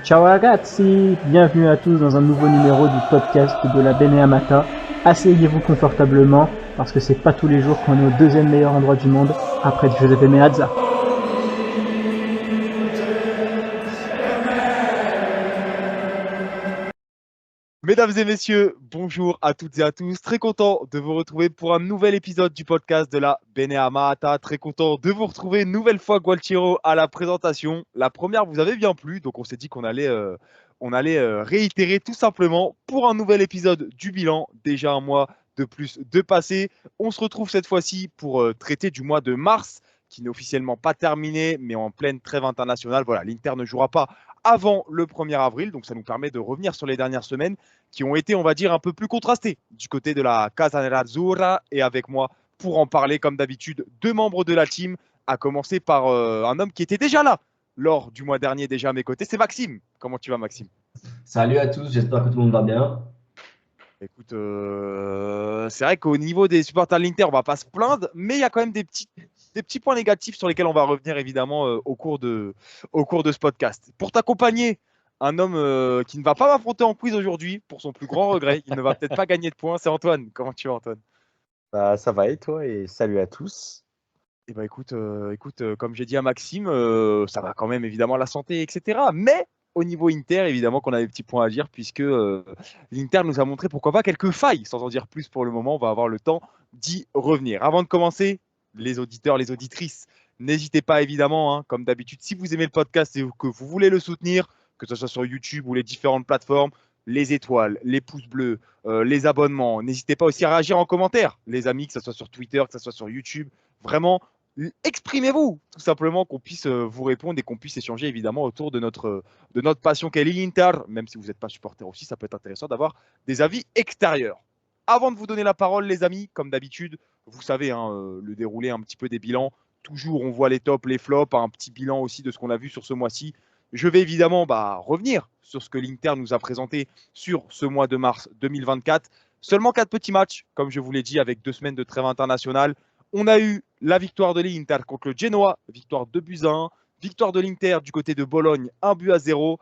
Ciao ragazzi, bienvenue à tous dans un nouveau numéro du podcast de la Beneamata. Asseyez-vous confortablement parce que c'est pas tous les jours qu'on est au deuxième meilleur endroit du monde après Giuseppe Meazza. Mesdames et messieurs, bonjour à toutes et à tous. Très content de vous retrouver pour un nouvel épisode du podcast de la Beneamata. Très content de vous retrouver une nouvelle fois, Gualtiero, à la présentation. La première vous avait bien plu, donc on s'est dit qu'on allait réitérer tout simplement pour un nouvel épisode du bilan. Déjà un mois de plus de passé. On se retrouve cette fois-ci pour traiter du mois de mars, qui n'est officiellement pas terminé, mais en pleine trêve internationale. Voilà, l'Inter ne jouera pas avant le 1er avril, donc ça nous permet de revenir sur les dernières semaines qui ont été, on va dire, un peu plus contrastés du côté de la Casa Nerazzurra. Et avec moi, pour en parler, comme d'habitude, deux membres de la team, à commencer par un homme qui était déjà là lors du mois dernier, déjà à mes côtés, c'est Maxime. Comment tu vas, Maxime? Salut à tous, j'espère que tout le monde va bien. Écoute, c'est vrai qu'au niveau des supporters de l'Inter, on va pas se plaindre, mais il y a quand même des petits points négatifs sur lesquels on va revenir évidemment au cours de ce podcast. Pour t'accompagner, un homme qui ne va pas m'affronter en quiz aujourd'hui, pour son plus grand regret, il ne va peut-être pas gagner de points, c'est Antoine. Comment tu vas, Antoine? Bah, ça va et toi, et salut à tous. Eh ben écoute, comme j'ai dit à Maxime, ça va quand même évidemment la santé, etc. Mais au niveau Inter, évidemment qu'on a des petits points à dire, puisque l'Inter nous a montré pourquoi pas quelques failles, sans en dire plus pour le moment, on va avoir le temps d'y revenir. Avant de commencer, les auditeurs, les auditrices, n'hésitez pas évidemment, hein, comme d'habitude, si vous aimez le podcast et que vous voulez le soutenir, que ce soit sur YouTube ou les différentes plateformes, les étoiles, les pouces bleus, les abonnements, n'hésitez pas aussi à réagir en commentaire, les amis, que ce soit sur Twitter, que ce soit sur YouTube. Vraiment, exprimez-vous, tout simplement, qu'on puisse vous répondre et qu'on puisse échanger évidemment autour de notre passion qu'est l'Inter. Même si vous n'êtes pas supporter aussi, ça peut être intéressant d'avoir des avis extérieurs. Avant de vous donner la parole, les amis, comme d'habitude, vous savez, hein, le déroulé un petit peu des bilans. Toujours, on voit les tops, les flops, un petit bilan aussi de ce qu'on a vu sur ce mois-ci. Je vais évidemment revenir sur ce que l'Inter nous a présenté sur ce mois de mars 2024. Seulement 4 petits matchs, comme je vous l'ai dit, avec 2 semaines de trêve internationale. On a eu la victoire de l'Inter contre le Genoa, victoire 2-1. Victoire de l'Inter du côté de Bologne, 1-0.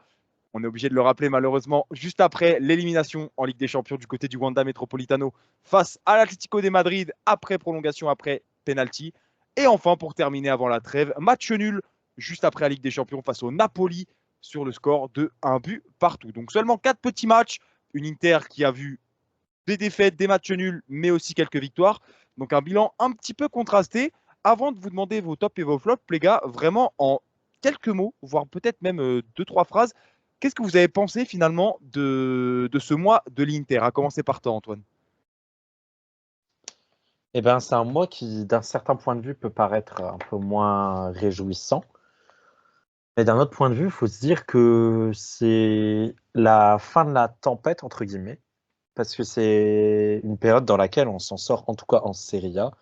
On est obligé de le rappeler malheureusement, juste après l'élimination en Ligue des Champions du côté du Wanda Metropolitano face à l'Atlético de Madrid après prolongation, après penalty. Et enfin, pour terminer avant la trêve, match nul juste après la Ligue des Champions face au Napoli sur le score de 1 but partout. Donc seulement 4 petits matchs, une Inter qui a vu des défaites, des matchs nuls, mais aussi quelques victoires. Donc un bilan un petit peu contrasté. Avant de vous demander vos tops et vos flops, les gars, vraiment en quelques mots, voire peut-être même 2-3 phrases, qu'est-ce que vous avez pensé finalement de ce mois de l'Inter? À commencer par toi, Antoine. Eh ben, c'est un mois qui, d'un certain point de vue, peut paraître un peu moins réjouissant. Mais d'un autre point de vue, il faut se dire que c'est la fin de la tempête, entre guillemets, parce que c'est une période dans laquelle on s'en sort, en tout cas en Serie A,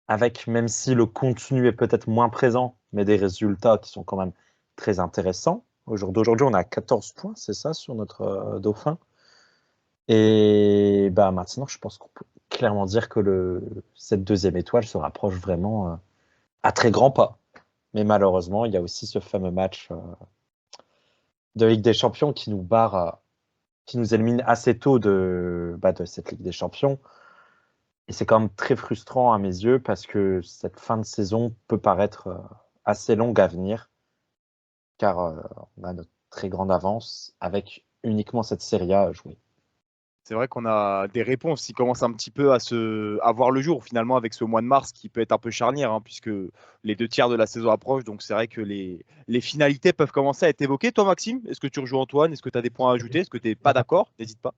avec, même si le contenu est peut-être moins présent, mais des résultats qui sont quand même très intéressants. Au jour d'aujourd'hui, on a 14 points, c'est ça, sur notre dauphin. Et bah, maintenant, je pense qu'on peut clairement dire que cette deuxième étoile se rapproche vraiment à très grands pas. Mais malheureusement, il y a aussi ce fameux match de Ligue des Champions qui nous barre, qui nous élimine assez tôt de cette Ligue des Champions. Et c'est quand même très frustrant à mes yeux parce que cette fin de saison peut paraître assez longue à venir, car on a notre très grande avance avec uniquement cette Serie A à jouer. C'est vrai qu'on a des réponses qui commencent un petit peu à voir le jour finalement avec ce mois de mars qui peut être un peu charnière, hein, puisque les 2 tiers de la saison approchent. Donc c'est vrai que les finalités peuvent commencer à être évoquées. Toi, Maxime, est-ce que tu rejoins Antoine? Est-ce que tu as des points à ajouter? Est-ce que tu n'es pas d'accord? N'hésite pas.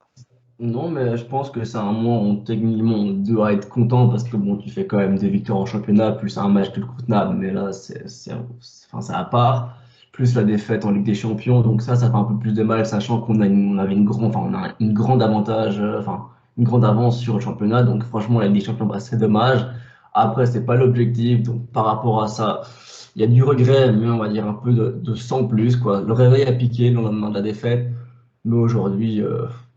Non, mais je pense que c'est un mois où techniquement on doit être content parce que bon, tu fais quand même des victoires en championnat, plus un match tout contenable, mais là enfin, c'est à part, plus la défaite en Ligue des Champions, donc ça fait un peu plus de mal, sachant on avait on a une grande avantage, enfin une grande avance sur le championnat, donc franchement la Ligue des Champions, bah, c'est dommage. Après, c'est pas l'objectif, donc par rapport à ça, il y a du regret, mais on va dire un peu de sang plus, quoi. Le réveil a piqué le lendemain de la défaite, mais aujourd'hui,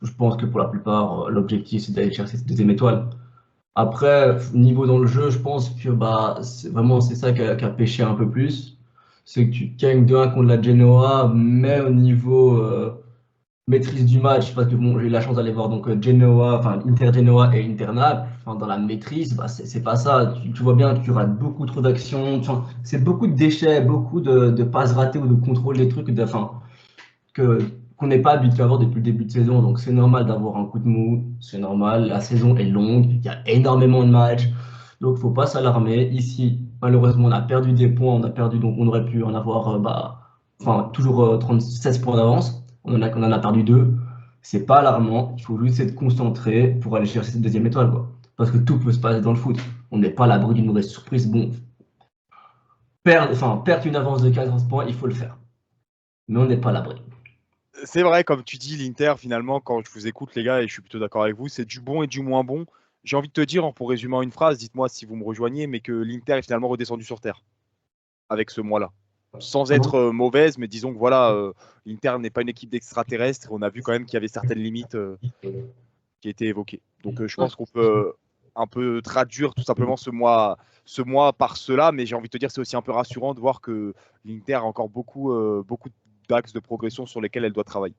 je pense que pour la plupart, l'objectif, c'est d'aller chercher cette deuxième étoile. Après, niveau dans le jeu, je pense que bah, c'est ça qui a pêché un peu plus. c'est que tu gagnes 2-1 contre la Genoa, mais au niveau maîtrise du match, parce que bon, j'ai eu la chance d'aller voir donc Genoa, enfin Inter Genoa et Inter Naples, enfin, dans la maîtrise, bah, c'est pas ça. Tu vois bien que tu rates beaucoup trop d'actions, enfin, c'est beaucoup de déchets, beaucoup de passes ratées ou de contrôle des trucs, enfin, qu'on n'est pas habitué à avoir depuis le début de saison. Donc c'est normal d'avoir un coup de mou, c'est normal. La saison est longue, il y a énormément de matchs, donc faut pas s'alarmer. Ici, malheureusement, on a perdu des points, on a perdu, donc on aurait pu en avoir, enfin toujours 16 points d'avance. On en a perdu deux. C'est pas alarmant. Il faut juste être concentré pour aller chercher cette deuxième étoile, quoi. Parce que tout peut se passer dans le foot. On n'est pas à l'abri d'une mauvaise surprise. Bon, perdre une avance de 14 points, il faut le faire. Mais on n'est pas à l'abri. C'est vrai, comme tu dis, l'Inter, finalement, quand je vous écoute, les gars, et je suis plutôt d'accord avec vous, c'est du bon et du moins bon. J'ai envie de te dire, pour résumer en une phrase, dites-moi si vous me rejoignez, mais que l'Inter est finalement redescendu sur Terre avec ce mois-là. Sans Ah bon? être mauvaise, mais disons que voilà, l'Inter n'est pas une équipe d'extraterrestres. On a vu quand même qu'il y avait certaines limites qui étaient évoquées. Donc je pense qu'on peut un peu traduire tout simplement ce mois par cela, mais j'ai envie de te dire c'est aussi un peu rassurant de voir que l'Inter a encore beaucoup d'axes de progression sur lesquels elle doit travailler.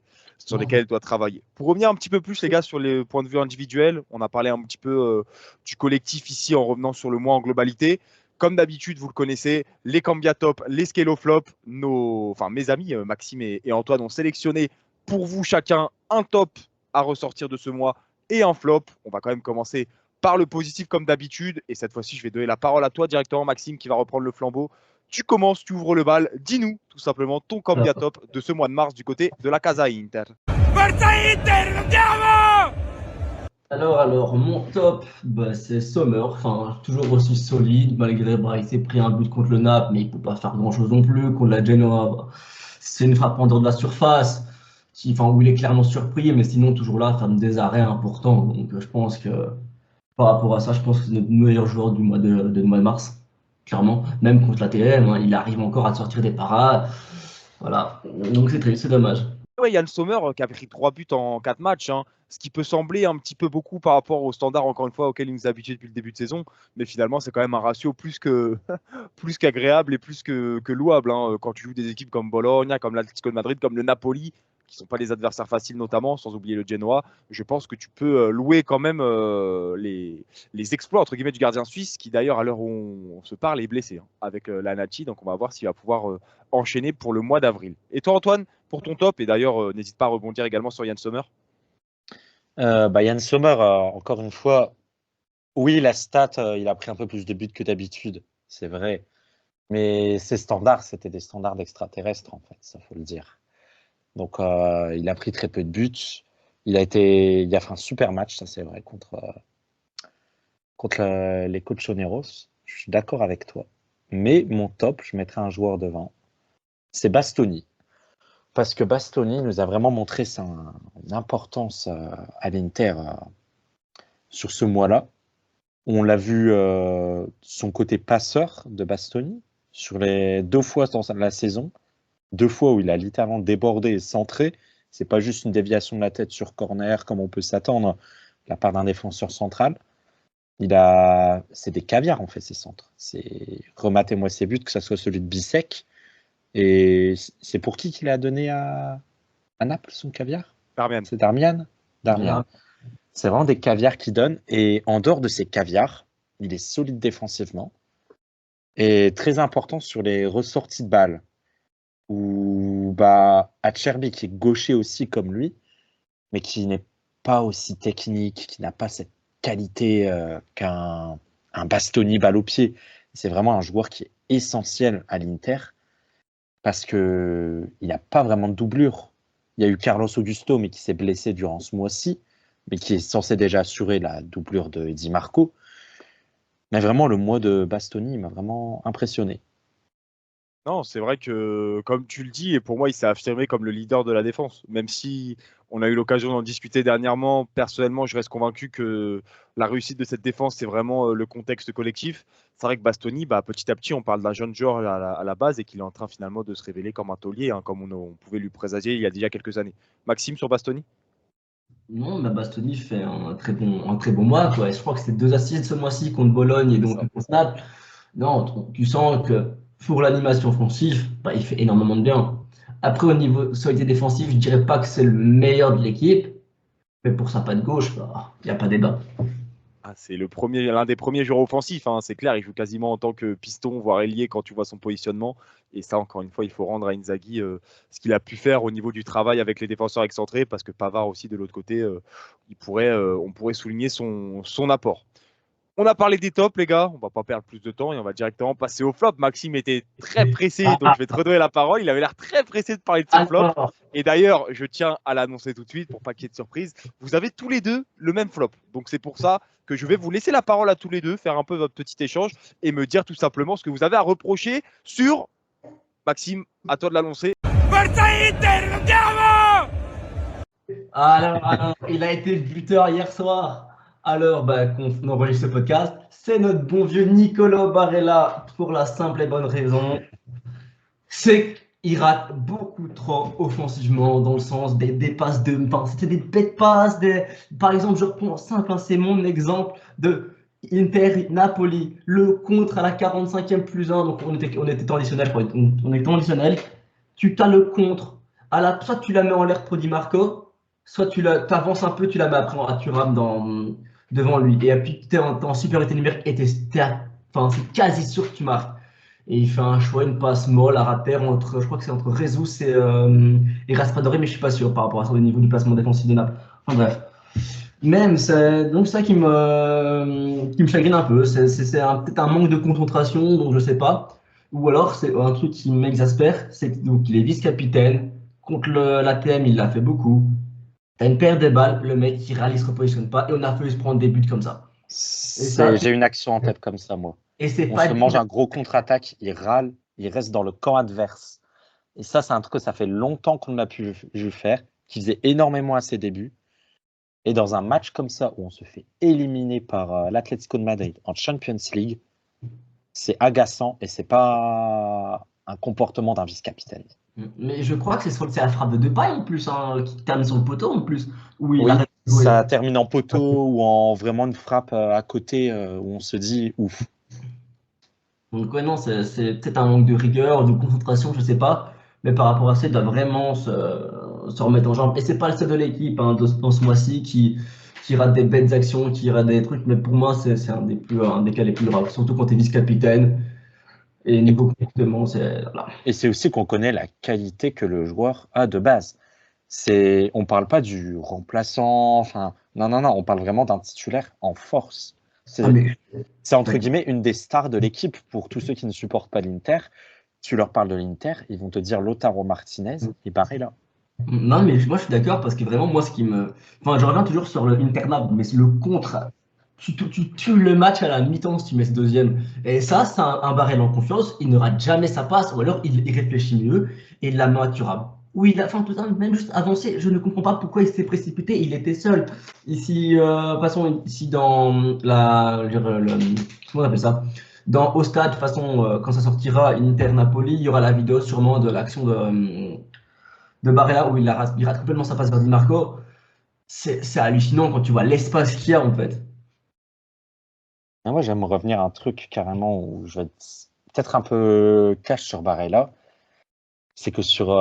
Pour revenir un petit peu plus les gars sur les points de vue individuels, on a parlé un petit peu du collectif ici en revenant sur le mois en globalité. Comme d'habitude, vous le connaissez, les Cambia Top, les Scale Flop, mes amis Maxime et Antoine ont sélectionné pour vous chacun un top à ressortir de ce mois et un flop. On va quand même commencer par le positif comme d'habitude. Et cette fois-ci, je vais donner la parole à toi directement, Maxime, qui va reprendre le flambeau. Tu commences, tu ouvres le bal. Dis-nous tout simplement ton Cambia Top de ce mois de mars du côté de la Casa Inter. Forza Inter, andiamo! Alors, mon top, c'est Sommer, enfin, toujours aussi solide, malgré, il s'est pris un but contre le Naples, mais il ne peut pas faire grand-chose non plus. Contre la Genoa, c'est une frappe en dehors de la surface, où il est clairement surpris, mais sinon, toujours là, faire des arrêts importants. Donc, je pense que, par rapport à ça, je pense que c'est notre meilleur joueur du mois de mars, clairement. Même contre la TM, hein, il arrive encore à sortir des parades. Voilà, donc c'est triste, c'est dommage. Ouais, Yann Sommer qui a pris 3 buts en 4 matchs, hein, ce qui peut sembler un petit peu beaucoup par rapport aux standards, encore une fois, auxquels il nous a habitués depuis le début de saison. Mais finalement, c'est quand même un ratio plus qu'agréable et plus que louable. Hein, quand tu joues des équipes comme Bologna, comme l'Atlético de Madrid, comme le Napoli, qui ne sont pas des adversaires faciles notamment, sans oublier le Genoa, je pense que tu peux louer quand même les exploits entre guillemets du gardien suisse, qui d'ailleurs, à l'heure où on se parle, est blessé hein, avec la Nachi. Donc on va voir s'il va pouvoir enchaîner pour le mois d'avril. Et toi, Antoine, pour ton top, et d'ailleurs, n'hésite pas à rebondir également sur Yann Sommer. Yann Sommer, encore une fois, oui, la stat, il a pris un peu plus de buts que d'habitude, c'est vrai. Mais ses standards, c'était des standards d'extraterrestres, en fait, ça faut le dire. Donc, il a pris très peu de buts. Il a fait un super match, ça c'est vrai, contre les Colchoneros. Je suis d'accord avec toi. Mais mon top, je mettrai un joueur devant. C'est Bastoni. Parce que Bastoni nous a vraiment montré son importance à l'Inter sur ce mois-là. On l'a vu son côté passeur de Bastoni sur les 2 fois dans la saison. 2 fois où il a littéralement débordé et centré. C'est pas juste une déviation de la tête sur corner comme on peut s'attendre de la part d'un défenseur central. C'est des caviars en fait ces centres. Rematez-moi ses buts, que ce soit celui de Bissek. Et c'est pour qui qu'il a donné à Naples son caviar? Darmian. C'est Darmian. Voilà. C'est vraiment des caviars qu'il donne. Et en dehors de ces caviars, il est solide défensivement et très important sur les ressorties de balles. Ou Acerbi qui est gaucher aussi comme lui, mais qui n'est pas aussi technique, qui n'a pas cette qualité qu'un Bastoni balle au pied. C'est vraiment un joueur qui est essentiel à l'Inter parce qu'il n'a pas vraiment de doublure. Il y a eu Carlos Augusto, mais qui s'est blessé durant ce mois-ci, mais qui est censé déjà assurer la doublure de Di Marco. Mais vraiment, le mois de Bastoni m'a vraiment impressionné. Non, c'est vrai que, comme tu le dis, et pour moi, il s'est affirmé comme le leader de la défense. Même si on a eu l'occasion d'en discuter dernièrement, personnellement, je reste convaincu que la réussite de cette défense, c'est vraiment le contexte collectif. C'est vrai que Bastoni, petit à petit, on parle d'un jeune joueur à la base et qu'il est en train finalement de se révéler comme un taulier, hein, comme on pouvait lui présager il y a déjà quelques années. Maxime, sur Bastoni? Non, Bastoni fait un très bon mois, quoi. Et je crois que c'était 2 assists ce mois-ci contre Bologne et donc contre Naples. Non, tu sens que pour l'animation offensive, bah, il fait énormément de bien. Après, au niveau solidité défensive, je dirais pas que c'est le meilleur de l'équipe, mais pour sa patte gauche, bah, il n'y a pas débat. Ah, c'est l'un des premiers joueurs offensifs, hein, c'est clair. Il joue quasiment en tant que piston, voire ailier quand tu vois son positionnement. Et ça, encore une fois, il faut rendre à Inzaghi ce qu'il a pu faire au niveau du travail avec les défenseurs excentrés, parce que Pavard aussi, de l'autre côté, on pourrait souligner son apport. On a parlé des tops, les gars. On va pas perdre plus de temps et on va directement passer au flop. Maxime était très pressé, donc je vais te redonner la parole. Il avait l'air très pressé de parler de son flop. Et d'ailleurs, je tiens à l'annoncer tout de suite pour pas qu'il y ait de surprise. Vous avez tous les deux le même flop. Donc c'est pour ça que je vais vous laisser la parole à tous les deux, faire un peu votre petit échange et me dire tout simplement ce que vous avez à reprocher sur. Maxime, à toi de l'annoncer. Forza Inter, andiamo! Alors, il a été buteur hier soir. Alors, bah, qu'on enregistre ce podcast, c'est notre bon vieux Nicolo Barella pour la simple et bonne raison, c'est qu'il rate beaucoup trop offensivement dans le sens des passes de, enfin, c'était des bêtes passes. Par exemple, je reprends simple, hein, c'est mon exemple de Inter Napoli, le contre à la 45e plus 1, donc on était en additionnel, on était en additionnel. Tu as le contre, soit tu la mets en l'air pour Di Marco, soit tu avances un peu, tu la mets après à Thuram devant lui. Et puis tu es en supériorité numérique et c'est quasi sûr que tu marques. Et il fait un choix, une passe molle à rater entre, je crois que c'est entre Jesus et Raspadori, mais je suis pas sûr par rapport à ça au niveau du placement défensif de Naples. Enfin bref. Même, c'est donc ça qui me chagrine un peu. C'est peut-être un manque de concentration, donc je sais pas. Ou alors c'est un truc qui m'exaspère, c'est qu'il est vice-capitaine. Contre l'ATM, il l'a fait beaucoup. T'as une paire de balles, le mec il râle, il se repositionne pas, et on a failli se prendre des buts comme ça. J'ai une action en tête comme ça, moi. Et c'est On pas se mange un gros contre-attaque, il râle, il reste dans le camp adverse. Et ça, c'est un truc que ça fait longtemps qu'on a pu faire, qui faisait énormément à ses débuts. Et dans un match comme ça, où on se fait éliminer par l'Atlético de Madrid en Champions League, c'est agaçant et c'est pas un comportement d'un vice-capitaine. Mais je crois que c'est la frappe de Depay en plus, hein, qui termine sur le poteau en plus. Où il Oui, arrête de jouer. ça termine en poteau ou en vraiment une frappe à côté où on se dit ouf. Donc ouais, non, c'est peut-être un manque de rigueur, de concentration, je sais pas. Mais par rapport à ça, il doit vraiment se remettre en jambe. Et c'est pas le seul de l'équipe, hein, dans ce mois-ci qui rate des belles actions, qui rate des trucs. Mais pour moi, c'est un des cas les plus graves. Surtout quand tu es vice-capitaine. Et niveau comportement, voilà. Et c'est aussi qu'on connaît la qualité que le joueur a de base. On parle pas du remplaçant, enfin, non, on parle vraiment d'un titulaire en force. C'est entre guillemets une des stars de l'équipe pour tous ceux qui ne supportent pas l'Inter. Tu leur parles de l'Inter, ils vont te dire Lautaro Martinez et Barella. Non, mais moi je suis d'accord parce que vraiment, moi ce qui me. Enfin, je reviens toujours sur le Internat, mais le contre. Tu tues le match à la mi-temps si tu mets ce deuxième. Et ça, c'est un Barella en confiance. Il ne rate jamais sa passe, ou alors il réfléchit mieux et il la met à Thuram. Oui, il a fait tout ça, même juste avancé. Je ne comprends pas pourquoi il s'est précipité. Il était seul. Ici, de toute façon, ici dans comment on appelle ça? Au stade, de toute façon, quand ça sortira, Inter-Napoli, il y aura la vidéo sûrement de l'action de Barella où il rate complètement sa passe vers Di Marco. C'est hallucinant quand tu vois l'espace qu'il y a en fait. Ah, moi, j'aime revenir à un truc carrément où je vais être peut-être un peu cash sur Barella. C'est que sur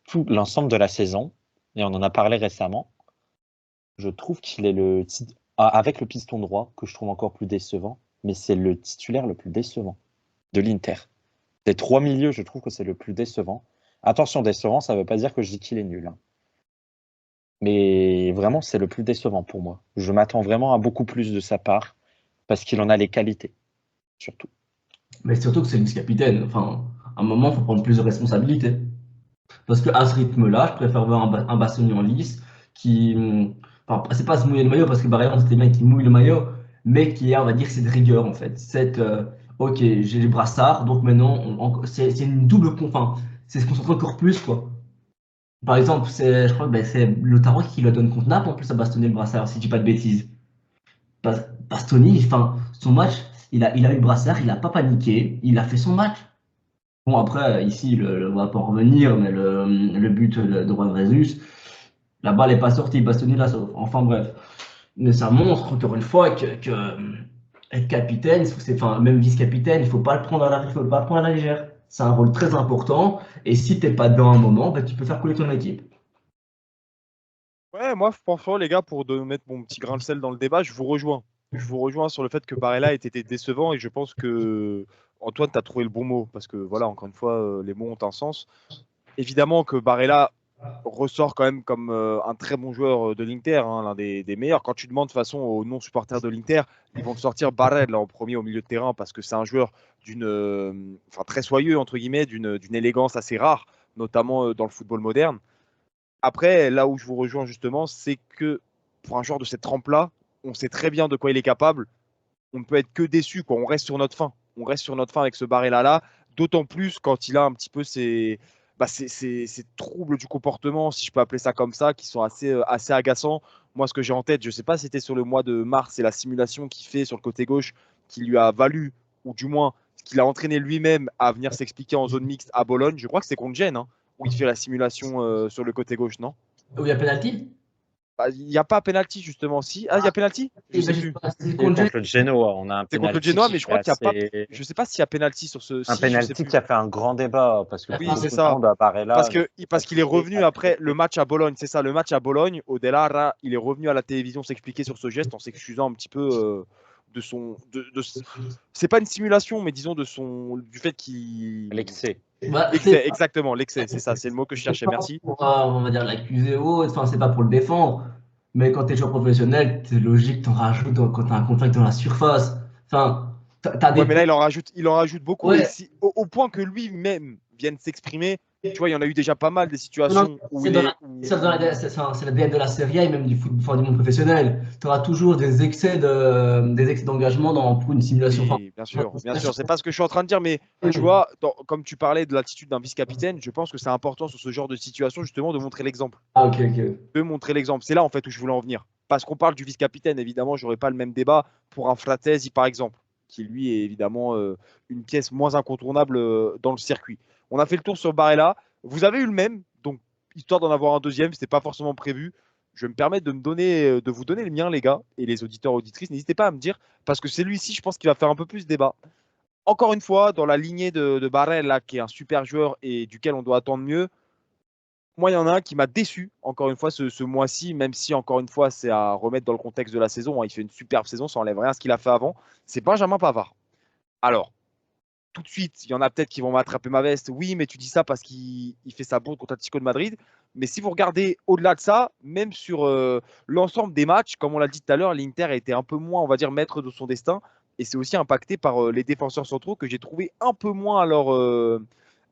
tout l'ensemble de la saison, et on en a parlé récemment, je trouve qu'il est avec le piston droit, que je trouve encore plus décevant, mais c'est le titulaire le plus décevant de l'Inter. Des trois milieux, je trouve que c'est le plus décevant. Attention, décevant, ça ne veut pas dire que je dis qu'il est nul. Hein. Mais vraiment, c'est le plus décevant pour moi. Je m'attends vraiment à beaucoup plus de sa part, parce qu'il en a les qualités, surtout. Mais surtout que c'est le vice-capitaine. Enfin, à un moment, il faut prendre plus de responsabilités. Parce qu'à ce rythme-là, je préfère voir un Bastoni en lice qui. Enfin, c'est pas se mouiller le maillot, parce que Barella, c'est des mecs qui mouillent le maillot, mais qui est, on va dire, c'est de rigueur en fait. Ok, j'ai les brassards, donc maintenant, c'est une double. Enfin, c'est se concentrer encore plus, quoi. Par exemple, je crois que c'est Lautaro qui le donne contre Naples, en plus à Bastoni le brassard, si je dis pas de bêtises. Bastoni, enfin, son match, il a eu le brassard, il n'a pas paniqué, il a fait son match. Bon, après, ici, on va pas en revenir, mais le but de Juan Jesus, la balle n'est pas sortie, Bastoni la sauve. Enfin bref. Mais ça montre encore une fois que être capitaine, enfin, même vice-capitaine, il ne faut pas le prendre à la légère. C'est un rôle très important. Et si tu n'es pas dedans à un moment, ben, tu peux faire couler ton équipe. Ouais, moi, franchement, les gars, pour mettre mon petit grain de sel dans le débat, je vous rejoins. Je vous rejoins sur le fait que Barella ait été décevant et je pense que Antoine, tu as trouvé le bon mot parce que, voilà, encore une fois, les mots ont un sens. Évidemment que Barella ressort quand même comme un très bon joueur de l'Inter, hein, l'un des meilleurs. Quand tu demandes de toute façon aux non-supporters de l'Inter, ils vont te sortir Barella en premier au milieu de terrain parce que c'est un joueur enfin, très soyeux, entre guillemets, d'une élégance assez rare, notamment dans le football moderne. Après, là où je vous rejoins justement, c'est que pour un joueur de cette trempe-là, on sait très bien de quoi il est capable. On ne peut être que déçu, quoi. On reste sur notre fin. On reste sur notre fin avec ce Barella-là, d'autant plus quand il a un petit peu ces troubles du comportement, si je peux appeler ça comme ça, qui sont assez agaçants. Moi, ce que j'ai en tête, je ne sais pas si c'était sur le mois de mars, c'est la simulation qu'il fait sur le côté gauche qui lui a valu, ou du moins, ce qu'il a entraîné lui-même à venir s'expliquer en zone mixte à Bologne. Je crois que c'est contre Gênes, hein, où il fait la simulation sur le côté gauche, non? Où il y a penalty? Bah, il n'y a pas penalty justement. Si. Ah, il y a penalty? Je sais plus. C'est Et contre contre le Genoa, on a un C'est contre le penalty Genoa, qui mais je fait crois qu'il n'y a pas. assez... Je sais pas s'il y a penalty sur ce. Un Si, je sais penalty plus. qui a fait un grand débat parce que Oui, beaucoup c'est de ça. monde à Barella. Parce qu'il est revenu après le match à Bologne. C'est ça, le match à Bologne. Odelara, il est revenu à la télévision s'expliquer sur ce geste en s'excusant un petit peu de son. C'est pas une simulation, mais disons du fait qu'il. L'excès. Bah, L'excès, exactement, l'excès, c'est ça, c'est le mot que je cherchais. Merci. pour, on va dire, l'accuser ou autre, enfin, c'est pas pour le défendre. Mais quand tu es joueur professionnel, c'est logique, t'en rajoutes quand tu as un contact dans la surface. Enfin, t'as Ouais, des. mais là, il en rajoute beaucoup. Et Ouais, au point que lui-même vienne s'exprimer, tu vois, il y en a eu déjà pas mal des non, situations où c'est il dans est. la, c'est dans la- c'est l'ADN de la Serie A et même du foot, enfin, du monde professionnel. Tu auras toujours des excès d'engagement pour une simulation. Enfin, Oui, bien sûr, bien sûr. C'est pas ce que je suis en train de dire, mais tu vois, comme tu parlais de l'attitude d'un vice-capitaine, je pense que c'est important sur ce genre de situation, justement, de montrer l'exemple. ah, ok, ok. De montrer l'exemple. C'est là, en fait, où je voulais en venir. Parce qu'on parle du vice-capitaine, évidemment, j'aurais pas le même débat pour un Fratesi, par exemple, qui lui est évidemment une pièce moins incontournable dans le circuit. On a fait le tour sur Barella. Vous avez eu le même, donc histoire d'en avoir un deuxième, c'était pas forcément prévu. Je vais me permettre de vous donner le mien, les gars, et les auditeurs auditrices. N'hésitez pas à me dire, parce que celui-ci, je pense qu'il va faire un peu plus débat. Encore une fois, dans la lignée de Barella, qui est un super joueur et duquel on doit attendre mieux, moi, il y en a un qui m'a déçu, encore une fois, ce mois-ci, même si, encore une fois, c'est à remettre dans le contexte de la saison. Hein, il fait une superbe saison, ça enlève rien à ce qu'il a fait avant. C'est Benjamin Pavard. Alors, tout de suite, il y en a peut-être qui vont m'attraper ma veste. Oui, mais tu dis ça parce qu'il fait sa bourde contre Atlético de Madrid. Mais si vous regardez au-delà de ça, même sur l'ensemble des matchs, comme on l'a dit tout à l'heure, l'Inter a été un peu moins, on va dire, maître de son destin. Et c'est aussi impacté par les défenseurs centraux que j'ai trouvé un peu moins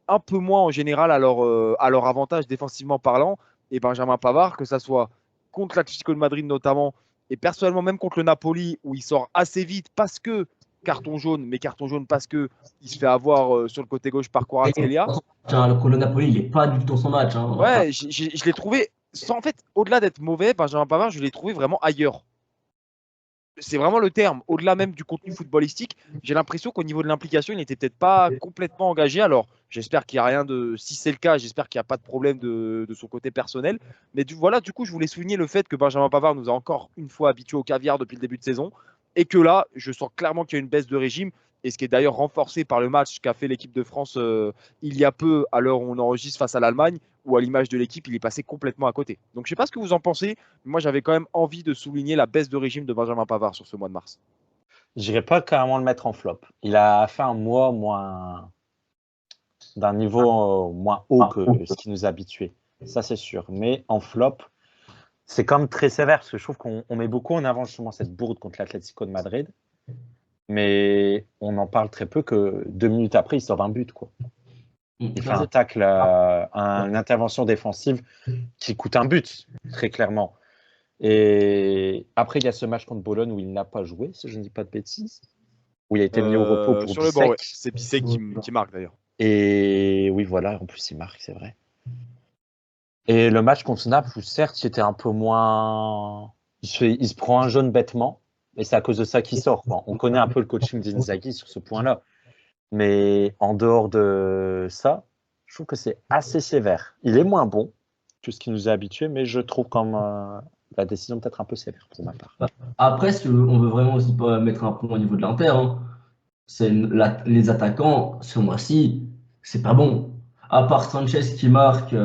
en général à leur avantage défensivement parlant. Et Benjamin Pavard, que ça soit contre l'Atlético de Madrid notamment, et personnellement même contre le Napoli, où il sort assez vite parce que carton jaune, mais carton jaune parce que il se fait avoir sur le côté gauche par Kvaratskhelia. Le Napoli, il n'est pas du tout dans son match. Hein. Enfin, Ouais, je l'ai trouvé, en fait, au-delà d'être mauvais, Benjamin Pavard, je l'ai trouvé vraiment ailleurs. C'est vraiment le terme. Au-delà même du contenu footballistique, j'ai l'impression qu'au niveau de l'implication, il n'était peut-être pas complètement engagé. Alors, j'espère qu'il n'y a rien de. Si c'est le cas, j'espère qu'il n'y a pas de problème de son côté personnel. Mais voilà, du coup, je voulais souligner le fait que Benjamin Pavard nous a encore une fois habitués au caviar depuis le début de saison. Et que là, je sens clairement qu'il y a une baisse de régime. Et ce qui est d'ailleurs renforcé par le match qu'a fait l'équipe de France il y a peu, à l'heure où on enregistre face à l'Allemagne, où à l'image de l'équipe, il est passé complètement à côté. Donc, je ne sais pas ce que vous en pensez. Moi, j'avais quand même envie de souligner la baisse de régime de Benjamin Pavard sur ce mois de mars. J'irais pas carrément le mettre en flop. Il a fait un mois moins d'un niveau moins haut que ce qui nous a habitués. Ça, c'est sûr. Mais en flop, c'est quand même très sévère parce que je trouve qu'on met beaucoup en avant justement cette bourde contre l'Atlético de Madrid. Mais on en parle très peu que 2 minutes après, il sort un but, quoi. Il fait un tacle, une intervention défensive qui coûte un but, très clairement. Et après, il y a ce match contre Bologne où il n'a pas joué, si je ne dis pas de bêtises, où il a été mis au repos pour Sur le banc, ouais. Bissek. C'est Bissek qui marque d'ailleurs. Et oui, voilà, en plus, il marque, c'est vrai. Et le match contre Naples, où certes, il était un peu moins. Il se prend un jaune bêtement, et c'est à cause de ça qu'il sort. Bon, on connaît un peu le coaching d'Inzaghi sur ce point-là. Mais en dehors de ça, je trouve que c'est assez sévère. Il est moins bon que ce qui nous a habitués, mais je trouve comme la décision peut-être un peu sévère pour ma part. Après, si on veut vraiment aussi pas mettre un point au niveau de l'Inter, hein, les attaquants, ce mois-ci, c'est pas bon. À part Sanchez qui marque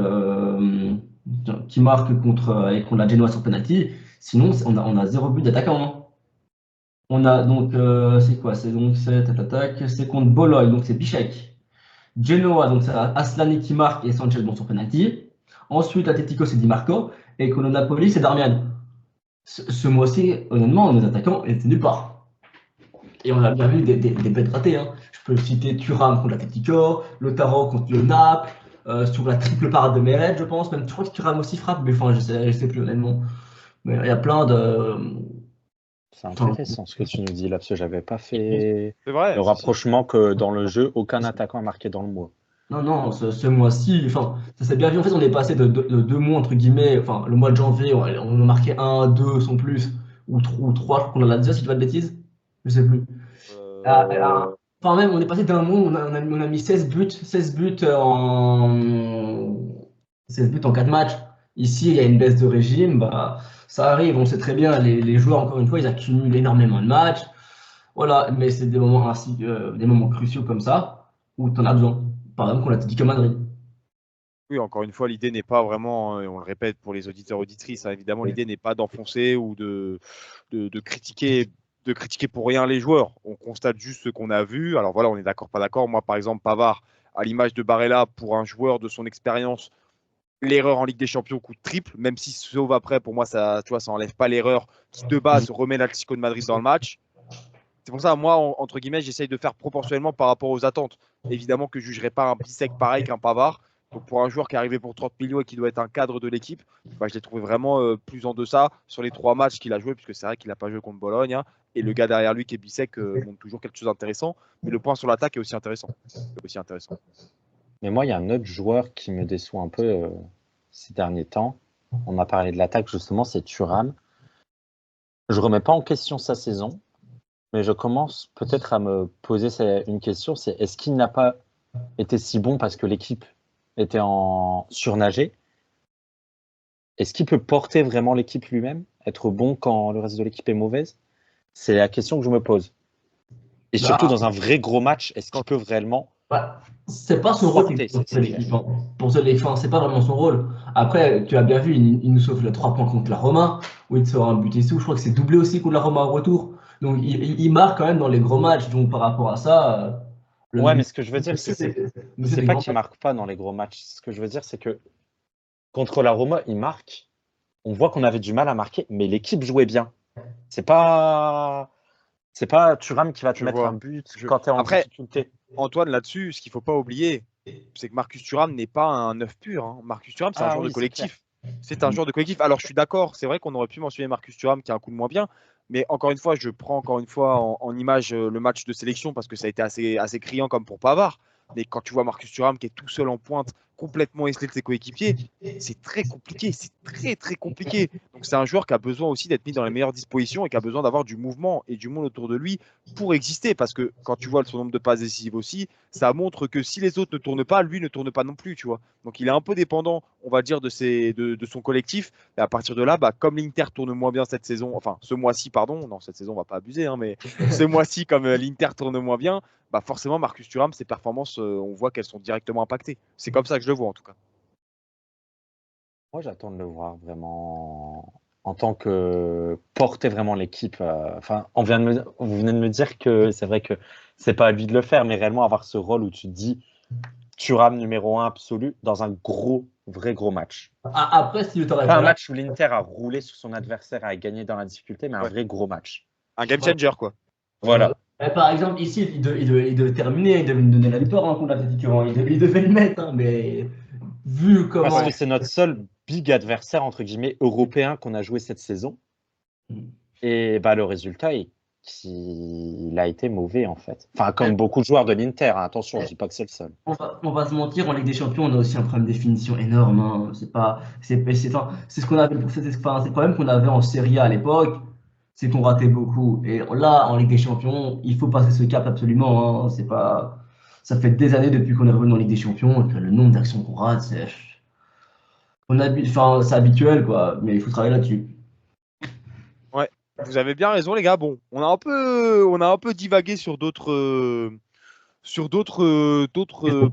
contre la Genoa sur penalty, sinon on a 0 but d'attaquant. Hein. On a donc, c'est quoi? C'est donc cette attaque, c'est contre Bologne, donc c'est Bichek. Genoa, donc c'est Aslani qui marque et Sanchez bon sur penalty. Ensuite, Atletico, c'est Di Marco. Et contre Napoli, c'est Darmian. Ce mois-ci, honnêtement, nos attaquants étaient nulle part. Et on a bien vu des bêtes ratées. Hein. Je peux citer Thuram contre l'Atletico, Lautaro contre le Naples, sur la triple parade de Meret, je pense. Même je crois que Thuram aussi frappe, mais enfin, je sais plus honnêtement. Mais il y a plein de. C'est intéressant ce que tu nous dis là, parce que j'avais pas fait C'est vrai. le rapprochement que dans le jeu, aucun attaquant a marqué dans le mois. Non, ce mois-ci, enfin, ça s'est bien vu. En fait, on est passé de 2 mois, entre guillemets, enfin, le mois de janvier, on a marqué 1, 2 sans plus, ou 3, je crois qu'on a la déjà, si je dis pas de bêtises. Je sais plus. Enfin, même, on est passé d'un mois, on a mis 16 buts, 16 buts en 4 matchs. Ici, il y a une baisse de régime, bah, ça arrive, on sait très bien, les joueurs, encore une fois, ils accumulent énormément de matchs. Voilà, mais c'est des moments ainsi, des moments cruciaux comme ça, où tu en as besoin. Par exemple, qu'on l'a dit qu'à Madrid. Oui, encore une fois, l'idée n'est pas vraiment, et on le répète pour les auditeurs auditrices, hein, évidemment, l'idée n'est pas d'enfoncer ou de critiquer pour rien les joueurs. On constate juste ce qu'on a vu. Alors voilà, on est d'accord, pas d'accord. Moi, par exemple, Pavard, à l'image de Barella, pour un joueur de son expérience, l'erreur en Ligue des Champions coûte triple, même si sauf après, pour moi, ça, tu vois, ça enlève pas l'erreur qui de base remet l'Atlético de Madrid dans le match. C'est pour ça, moi, entre guillemets, j'essaye de faire proportionnellement par rapport aux attentes. Évidemment que je ne jugerai pas un Bissek pareil qu'un Pavard. Donc pour un joueur qui est arrivé pour 30 millions et qui doit être un cadre de l'équipe, bah, je l'ai trouvé vraiment plus en deçà sur les 3 matchs qu'il a joué, puisque c'est vrai qu'il n'a pas joué contre Bologne. Hein, et le gars derrière lui qui est Bissek montre toujours quelque chose d'intéressant. Mais le point sur l'attaque est aussi intéressant. Mais moi, il y a un autre joueur qui me déçoit un peu ces derniers temps. On a parlé de l'attaque justement, c'est Thuram. Je ne remets pas en question sa saison. Mais je commence peut-être à me poser une question, c'est est-ce qu'il n'a pas été si bon parce que l'équipe était en surnagé? Est-ce qu'il peut porter vraiment l'équipe lui-même, être bon quand le reste de l'équipe est mauvaise? C'est la question que je me pose. Et surtout dans un vrai gros match, est-ce qu'il peut vraiment c'est pas son rôle pour l'équipe. Pour c'est pas vraiment son rôle. Après, tu as bien vu, il nous sauve les 3 points contre la Roma, où il sera un but et sous. Je crois que c'est doublé aussi contre la Roma au retour. Donc il marque quand même dans les gros matchs. Donc par rapport à ça. Ouais, mais ce que je veux dire, c'est pas qu'il marque pas dans les gros matchs. Ce que je veux dire, c'est que contre la Roma, il marque. On voit qu'on avait du mal à marquer, mais l'équipe jouait bien. C'est pas Thuram qui va te mettre un but quand tu es en difficulté. Antoine, là-dessus, ce qu'il ne faut pas oublier, c'est que Marcus Thuram n'est pas un neuf pur. Hein. Marcus Thuram, c'est un joueur de collectif. C'est un joueur de collectif. Alors, je suis d'accord, c'est vrai qu'on aurait pu mentionner Marcus Thuram qui a un coup de moins bien. Mais encore une fois, je prends en image le match de sélection parce que ça a été assez criant comme pour Pavard. Mais quand tu vois Marcus Thuram qui est tout seul en pointe, complètement esselé de ses coéquipiers, c'est très compliqué. C'est très, très compliqué. Donc, c'est un joueur qui a besoin aussi d'être mis dans les meilleures dispositions et qui a besoin d'avoir du mouvement et du monde autour de lui pour exister. Parce que quand tu vois son nombre de passes décisives aussi, ça montre que si les autres ne tournent pas, lui ne tourne pas non plus. Tu vois. Donc, il est un peu dépendant, on va dire, de son collectif. Et à partir de là, comme l'Inter tourne moins bien cette saison, enfin, ce mois-ci, pardon, non, cette saison, on ne va pas abuser, hein, mais ce mois-ci, comme l'Inter tourne moins bien, forcément, Marcus Thuram, ses performances, on voit qu'elles sont directement impactées. C'est comme ça que je le vois, en tout cas. Moi, j'attends de le voir vraiment en tant que porter vraiment l'équipe. Vous venez de me dire que c'est vrai que c'est pas à lui de le faire, mais réellement avoir ce rôle où tu te dis Thuram numéro 1 absolu dans un vrai gros match. Après, si tu pas un match où l'Inter a roulé sur son adversaire, a gagné dans la difficulté, mais un vrai gros match. Un game changer, quoi. Voilà. Par exemple, ici, il devait terminer, il devait nous donner la victoire contre l'Atletico. Il devait le mettre, hein, mais vu comment. Parce que c'est notre seul big adversaire, entre guillemets, européen qu'on a joué cette saison. Et le résultat, il a été mauvais, en fait. Enfin, comme beaucoup de joueurs de l'Inter, hein. Attention, je ne dis pas que c'est le seul. On va se mentir, en Ligue des Champions, on a aussi un problème de définition énorme. Hein. C'est ce qu'on avait, c'est le problème qu'on avait en Serie A à l'époque. C'est qu'on ratait beaucoup. Et là, en Ligue des Champions, il faut passer ce cap absolument. Hein. Ça fait des années depuis qu'on est revenu en Ligue des Champions et que le nombre d'actions qu'on rate, c'est habituel, quoi. Mais il faut travailler là-dessus. Vous avez bien raison, les gars. Bon, on a un peu divagué sur d'autres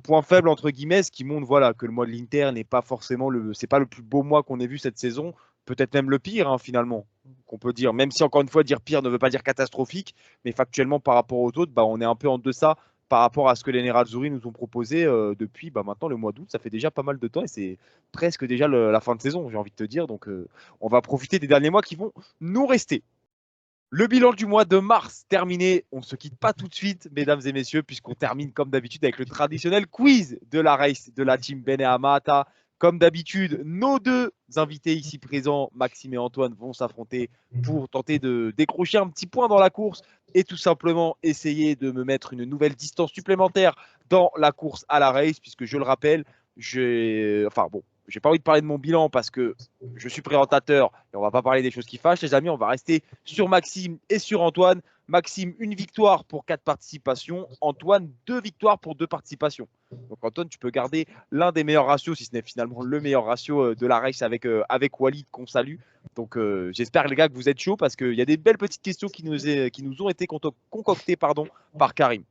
points faibles entre guillemets, ce qui montre voilà que le mois de l'Inter n'est pas forcément c'est pas le plus beau mois qu'on ait vu cette saison, peut-être même le pire hein, finalement qu'on peut dire. Même si encore une fois dire pire ne veut pas dire catastrophique, mais factuellement par rapport aux autres, bah on est un peu en deçà par rapport à ce que les Nerazzurri nous ont proposé depuis maintenant le mois d'août. Ça fait déjà pas mal de temps et c'est presque déjà la fin de saison, j'ai envie de te dire. Donc on va profiter des derniers mois qui vont nous rester. Le bilan du mois de mars terminé. On ne se quitte pas tout de suite, mesdames et messieurs, puisqu'on termine comme d'habitude avec le traditionnel quiz de la race de la team Beneamata. Comme d'habitude, nos deux invités ici présents, Maxime et Antoine, vont s'affronter pour tenter de décrocher un petit point dans la course et tout simplement essayer de me mettre une nouvelle distance supplémentaire dans la course à la race, puisque je le rappelle, j'ai pas envie de parler de mon bilan parce que je suis présentateur et on va pas parler des choses qui fâchent, les amis. On va rester sur Maxime et sur Antoine. Maxime, 1 victoire pour 4 participations. Antoine, 2 victoires pour 2 participations. Donc Antoine, tu peux garder l'un des meilleurs ratios, si ce n'est finalement le meilleur ratio de la race avec Walid qu'on salue. Donc j'espère les gars que vous êtes chauds parce qu'il y a des belles petites questions qui nous ont été concoctées par Karim.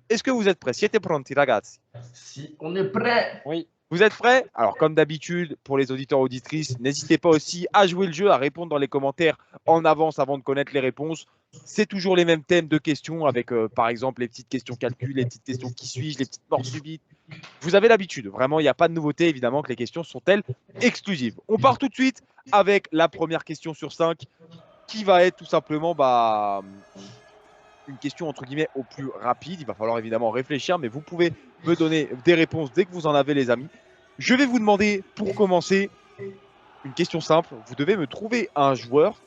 Est-ce que vous êtes prêts? Siete pronti ragazzi? Si on est prêt. Oui. Vous êtes prêts? Alors, comme d'habitude, pour les auditeurs auditrices, n'hésitez pas aussi à jouer le jeu, à répondre dans les commentaires en avance avant de connaître les réponses. C'est toujours les mêmes thèmes de questions avec, par exemple, les petites questions calcul, les petites questions qui suis-je, les petites morts subites. Vous avez l'habitude. Vraiment, il n'y a pas de nouveauté. Évidemment que les questions sont-elles exclusives. On part tout de suite avec la première question sur 5 qui va être tout simplement une question entre guillemets au plus rapide. Il va falloir évidemment réfléchir, mais vous pouvez me donner des réponses dès que vous en avez, les amis. Je vais vous demander, pour commencer, une question simple. Vous devez me trouver un joueur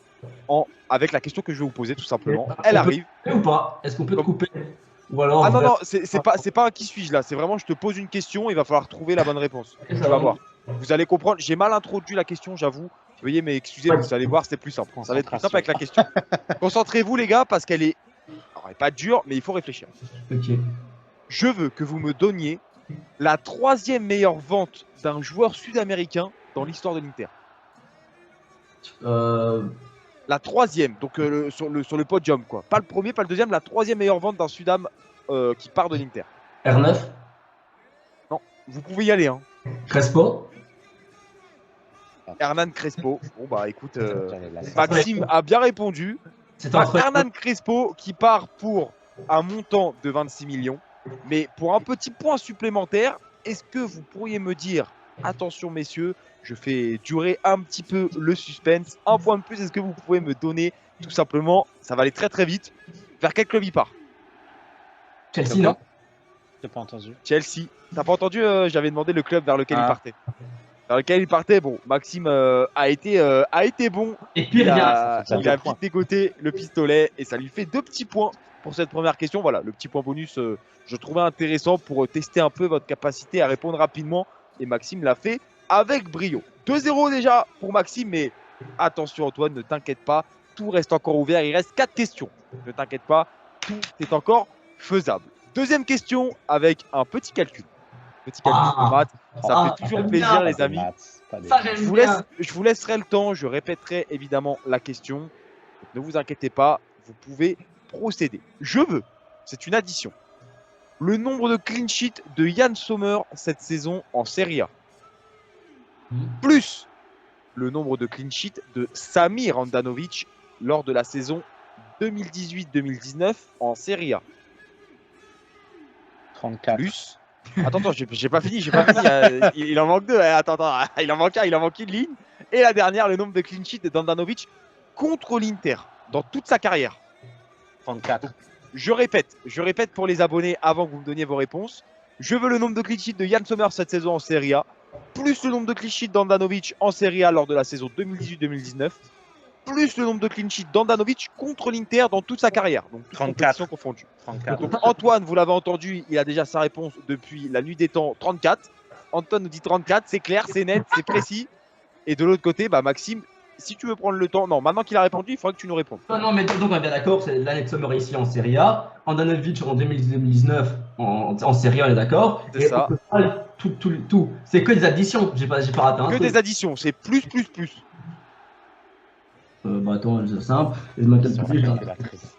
avec la question que je vais vous poser, tout simplement. Elle arrive. Ou pas? Est-ce qu'on peut te couper? Ou alors, Ah non, c'est pas un qui suis-je là. C'est vraiment, je te pose une question et il va falloir trouver la bonne réponse. Tu vas voir. Vous allez comprendre. J'ai mal introduit la question, j'avoue. Veuillez m'excuser, vous allez voir, c'est plus simple. Ça va être plus simple avec la question. Concentrez-vous, les gars, parce qu'elle est. Alors, elle n'est pas dure, mais il faut réfléchir. Ok. Je veux que vous me donniez la 3e meilleure vente d'un joueur sud-américain dans l'histoire de l'Inter. La 3e, donc sur le podium, quoi. Pas le premier, pas le deuxième, la 3e meilleure vente d'un Sudam qui part de l'Inter. R9. Non, vous pouvez y aller. Hein. Crespo. Hernan Crespo. Bon, bah écoute, Maxime a bien répondu. C'est un Hernan Crespo qui part pour un montant de 26 millions. Mais pour un petit point supplémentaire, est-ce que vous pourriez me dire, attention messieurs, je fais durer un petit peu le suspense, un point de plus, est-ce que vous pouvez me donner tout simplement, ça va aller très très vite, vers quel club il part? Chelsea, non? J'ai pas entendu. Chelsea. T'as pas entendu? J'avais demandé le club vers lequel il partait. Vers lequel il partait, bon, Maxime a été bon. Et puis il a vite vite dégoté le pistolet et ça lui fait 2 petits points pour cette première question. Voilà, le petit point bonus, je trouvais intéressant pour tester un peu votre capacité à répondre rapidement. Et Maxime l'a fait avec brio. 2-0 déjà pour Maxime, mais attention Antoine, ne t'inquiète pas, tout reste encore ouvert. Il reste 4 questions. Ne t'inquiète pas, tout est encore faisable. Deuxième question avec un petit calcul. Petit calcul de maths. Ça fait toujours plaisir, les amis. Je vous laisserai le temps. Je répéterai évidemment la question. Ne vous inquiétez pas, vous pouvez procéder. Je veux, c'est une addition, le nombre de clean sheets de Yann Sommer cette saison en Serie A, plus le nombre de clean sheets de Samir Handanovic lors de la saison 2018-2019 en Serie A. 34. Plus. Attends, j'ai pas fini. Il en manque 2. Attends, il en manque une ligne. Et la dernière, le nombre de clean sheets de Handanovic contre l'Inter dans toute sa carrière. 34. Donc, je répète pour les abonnés avant que vous me donniez vos réponses. Je veux le nombre de clean sheets de Yann Sommer cette saison en Serie A, plus le nombre de clean sheets d'Handanovic en Serie A lors de la saison 2018-2019, plus le nombre de clean sheets d'Handanovic contre l'Inter dans toute sa carrière. Donc, 34. Confondues. 34. Donc, Antoine, vous l'avez entendu, il a déjà sa réponse depuis la nuit des temps, 34. Antoine nous dit 34, c'est clair, c'est net, c'est précis. Et de l'autre côté, Maxime, si tu veux prendre le temps, non, maintenant qu'il a répondu, il faudrait que tu nous répondes. Non, mais donc on est bien d'accord, c'est l'année de Sommer ici en Serie A, Handanovic en 2019 en Serie A, on est d'accord. C'est ça. Tout. C'est que des additions, j'ai pas raté un Que truc. des additions, c'est plus. Bah attends, c'est simple. Et je m'attends Sur plus, la je calculatrice.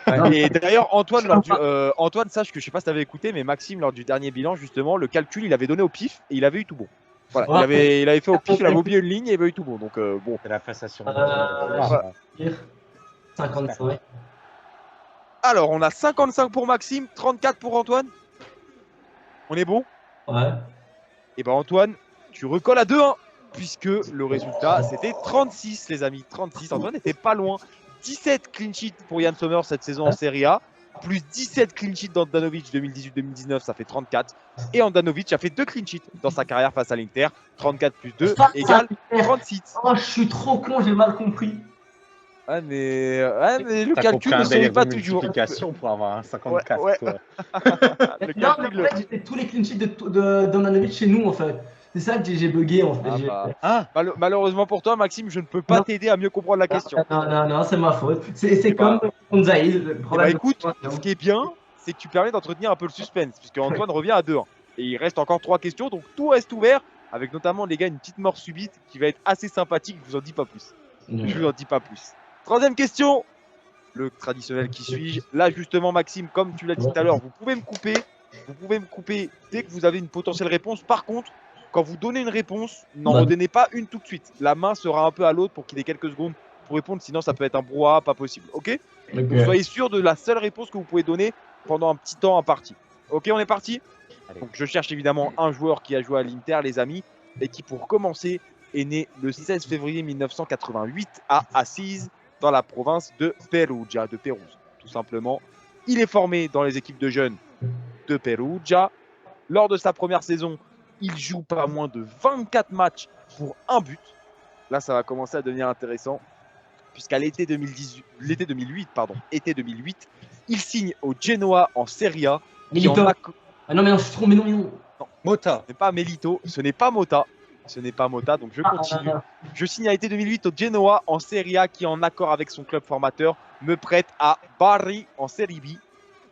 Non, Et d'ailleurs, Antoine, Antoine, sache que je sais pas si tu avais écouté, mais Maxime, lors du dernier bilan, justement, le calcul, il avait donné au pif et il avait eu tout bon. Voilà, Ouais. il avait fait au pif, il avait oublié une ligne et il avait eu tout bon. Donc, bon. C'est la passation. Je vais dire 55. Alors, on a 55 pour Maxime, 34 pour Antoine. On est bon? Ouais. Et ben Antoine, tu recolles à 2-1, puisque le résultat, c'était 36, les amis. 36. Antoine n'était pas loin. 17 clean sheets pour Yann Sommer cette saison en Serie A, plus 17 clean sheets d'Andanovic 2018-2019, ça fait 34. Et Andanovic a fait 2 clean sheets dans sa carrière face à l'Inter. 34 plus 2 égale 36. Oh, je suis trop con, j'ai mal compris. Mais le T'as calcul compris ne un se délire fait pas de toujours. multiplication pour avoir un 54, Ouais. toi. Le Non, mais calcul, en fait, j'ai fait tous les clean sheets d'Andanovic chez nous, en fait. C'est ça que j'ai bugué, en fait. Malheureusement pour toi, Maxime, je ne peux pas Non. t'aider à mieux comprendre la question. Non, c'est ma faute. C'est comme Konzaï. Le problème Écoute, ce qui est bien, c'est que tu permets d'entretenir un peu le suspense, puisque Antoine revient à 2-1. Et il reste encore 3 questions, donc tout reste ouvert, avec notamment, les gars, une petite mort subite qui va être assez sympathique. Je vous en dis pas plus. Je vous en dis pas plus. Troisième question, le traditionnel qui suis-je. Là, justement, Maxime, comme tu l'as dit tout à l'heure, vous pouvez me couper. Vous pouvez me couper dès que vous avez une potentielle réponse. Par contre, quand vous donnez une réponse, n'en redonnez pas une tout de suite. La main sera un peu à l'autre pour qu'il ait quelques secondes pour répondre, sinon ça peut être un brouhaha, pas possible. Ok? Donc soyez sûr de la seule réponse que vous pouvez donner pendant un petit temps imparti. Ok, on est parti? Donc je cherche évidemment un joueur qui a joué à l'Inter, les amis, et qui pour commencer est né le 16 février 1988 à Assise, dans la province de Perugia, de Pérouse, tout simplement. Il est formé dans les équipes de jeunes de Perugia. Lors de sa première saison, il joue pas moins de 24 matchs pour un but. Là, ça va commencer à devenir intéressant, puisqu'à l'été 2008, il signe au Genoa en Serie A. Milito. Ah non, mais non, je suis trop, mais non. Mota. Ce n'est pas Melito, ce n'est pas Mota. Ce n'est pas Mota, donc je continue. Je signe à l'été 2008 au Genoa en Serie A, qui, en accord avec son club formateur, me prête à Bari en Serie B.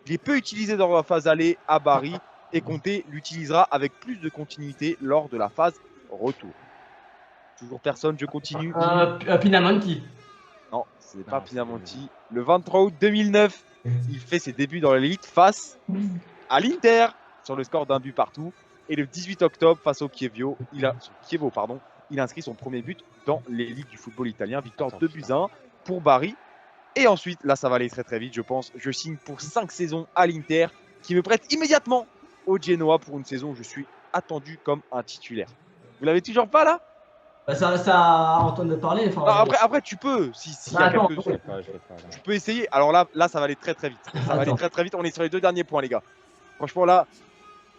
Il est peu utilisé dans la phase aller à Bari, et Conte l'utilisera avec plus de continuité lors de la phase retour. Toujours personne, je continue. Pinamonti. Non, ce n'est pas Pinamonti. Le 23 août 2009, il fait ses débuts dans l'élite face à l'Inter sur le score d'un but partout. Et le 18 octobre, face au Chievo, il inscrit son premier but dans l'élite du football italien. Victoire 2-1 pour Bari. Et ensuite, là, ça va aller très très vite, je pense. Je signe pour 5 saisons à l'Inter, qui me prête immédiatement au Genoa pour une saison où je suis attendu comme un titulaire. Vous l'avez toujours pas là? Ça Antoine de parler. Non, après, tu peux. Si y a quelques... Tu peux essayer. Alors là, ça va aller très très vite. Ça va aller très très vite. On est sur les 2 derniers points, les gars. Franchement, là,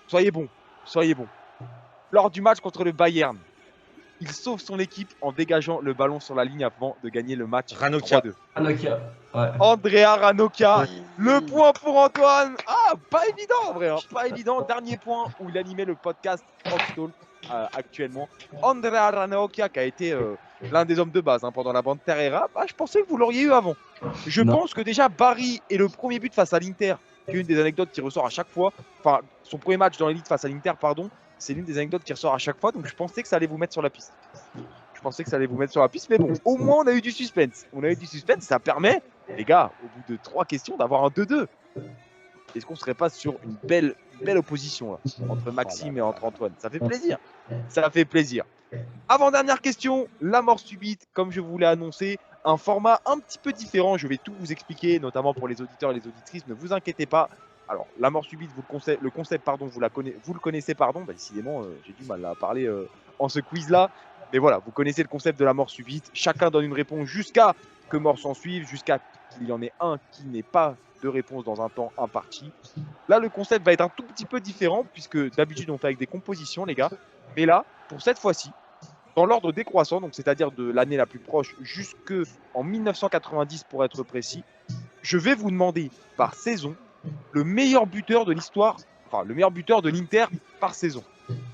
soyez bons. Lors du match contre le Bayern, il sauve son équipe en dégageant le ballon sur la ligne avant de gagner le match 3-2. Ranocchia. Ouais. Andrea Ranocchia. Le point pour Antoine. Ah, pas évident en vrai. Pas évident. Dernier point où il animait le podcast Hotstall actuellement. Andrea Ranocchia, qui a été l'un des hommes de base pendant la bande Terrera. Je pensais que vous l'auriez eu avant. Je pense que déjà Bari et le premier but face à l'Inter, qui est une des anecdotes qui ressort à chaque fois. Enfin, son premier match dans l'élite face à l'Inter, pardon. C'est l'une des anecdotes qui ressort à chaque fois, donc je pensais que ça allait vous mettre sur la piste. Mais bon, au moins on a eu du suspense. Ça permet, les gars, au bout de 3 questions, d'avoir un 2-2. Est-ce qu'on serait pas sur une belle opposition là, entre Maxime et entre Antoine? Ça fait plaisir. Avant-dernière question, la mort subite, comme je vous l'ai annoncé, un format un petit peu différent. Je vais tout vous expliquer, notamment pour les auditeurs et les auditrices, ne vous inquiétez pas. Alors, la mort subite, le concept, pardon, vous le connaissez, pardon. Décidément, j'ai du mal à parler en ce quiz-là. Mais voilà, vous connaissez le concept de la mort subite. Chacun donne une réponse jusqu'à que mort s'en suive, jusqu'à qu'il y en ait un qui n'ait pas de réponse dans un temps imparti. Là, le concept va être un tout petit peu différent, puisque d'habitude, on fait avec des compositions, les gars. Mais là, pour cette fois-ci, dans l'ordre décroissant, donc c'est-à-dire de l'année la plus proche jusqu'en 1990 pour être précis, je vais vous demander par saison le meilleur buteur de l'histoire, enfin le meilleur buteur de l'Inter par saison.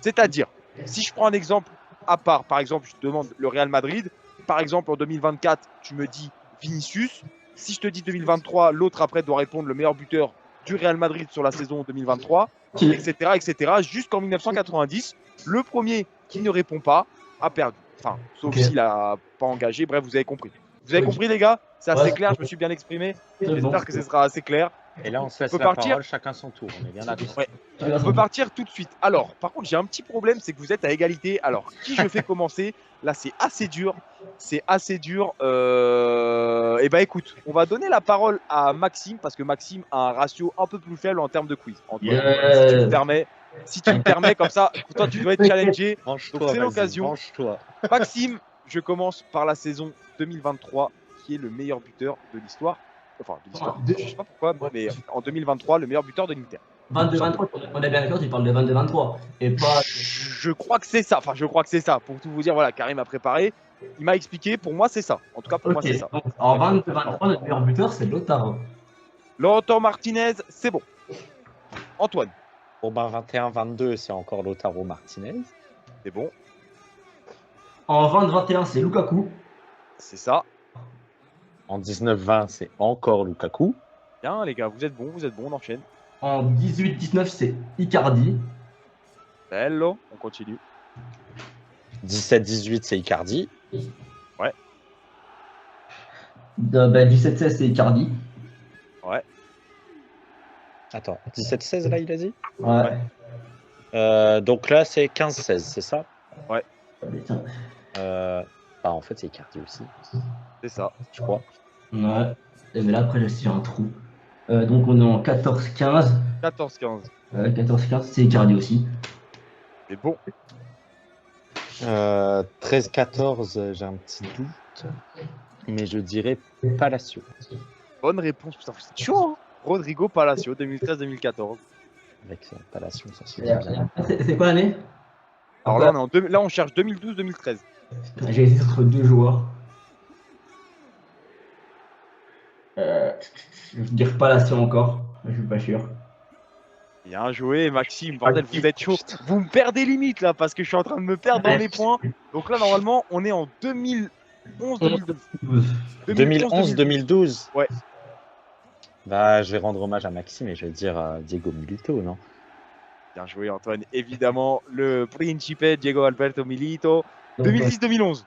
C'est-à-dire, si je prends un exemple à part, par exemple, je te demande le Real Madrid, par exemple en 2024, tu me dis Vinicius. Si je te dis 2023, l'autre après doit répondre le meilleur buteur du Real Madrid sur la saison 2023, etc. Jusqu'en 1990, le premier qui ne répond pas a perdu. Enfin, sauf s'il n'a pas engagé, bref, vous avez compris. Vous avez Ok. compris, les gars? C'est assez Ouais, clair, c'est je me suis bien exprimé. C'est bon. J'espère que ce sera assez clair. Et là, on se laisse peut la partir parole, chacun son tour. On est bien d'accord. Ouais. On peut partir tout de suite. Alors, par contre, j'ai un petit problème, c'est que vous êtes à égalité. Alors, qui je fais commencer? Là, c'est assez dur. C'est assez dur. Eh ben, écoute, on va donner la parole à Maxime parce que Maxime a un ratio un peu plus faible en termes de quiz. Antoine, si tu me permets. Si tu me permets, comme ça, toi, tu dois être challengé. Venge-toi, Donc, c'est vas-y, l'occasion. venge-toi. Maxime, je commence par la saison 2023, qui est le meilleur buteur de l'histoire. Enfin, de l'histoire. Je sais pas pourquoi, mais en 2023, le meilleur buteur de l'Inter. 22-23, on est bien d'accord, tu parles de 22-23. Et pas. Je crois que c'est ça. Enfin, je crois que c'est ça. Pour tout vous dire, voilà, Karim a préparé. Il m'a expliqué. Pour moi, c'est ça. En tout cas, pour moi, Ok, c'est ça. donc en 22-23, notre meilleur buteur, c'est Lautaro. Lautaro Martinez, c'est bon. Antoine, Bon, ben 21-22, c'est encore Lautaro Martinez. c'est bon. En 20-21, c'est Lukaku. C'est ça. En 19-20, c'est encore Lukaku. Bien, les gars, vous êtes bons, on enchaîne. En 18-19, c'est Icardi. Bello, on continue. 17-18, c'est Icardi. 17-16, c'est Icardi. Attends, 17-16, là, il a dit Ouais. Donc là, c'est 15-16, c'est ça Putain. En fait, c'est Icardi aussi, C'est ça. je crois. Ouais. Et mais là, après, j'ai un trou. Donc, on est en 14-15. 14-15. 14-15, c'est Icardi aussi. C'est bon. 13-14, j'ai un petit doute. Mais je dirais Palacio. Bonne réponse. Putain, c'est chaud, hein. Rodrigo Palacio, 2013-2014. Avec Palacio, ça se Et fait bien. C'est quoi l'année? Alors là, là, on cherche 2012-2013. J'ai hésité entre deux joueurs. Je vais dire Palacio encore. Je suis pas sûr. Bien joué, Maxime. Bordel, vous êtes chaud. Vous me perdez limite là parce que je suis en train de me perdre dans les points. Donc là, normalement, on est en 2011-2012. 2011-2012 Ouais. Bah, je vais rendre hommage à Maxime et je vais dire Diego Milito, non? Bien joué, Antoine. Évidemment, le Principe Diego Alberto Milito. Donc, 2010-2011.